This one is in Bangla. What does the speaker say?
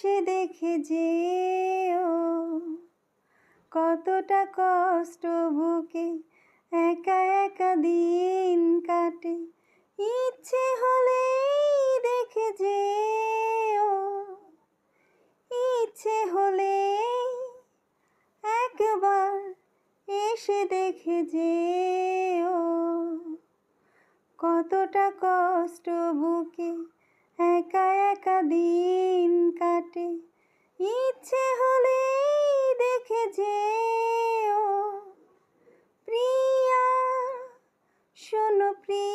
এসে দেখে যেও কতটা কষ্ট বুকে একা একা দিন কাটে। ইচ্ছে হলেই দেখে যেও, ইচ্ছে হলেই একবার এসে দেখে যেও কতটা কষ্ট বুকে একা একা দিন কাটে। ইচ্ছে হলেই দেখে যেও প্রিয়া, শোনো প্রিয়া।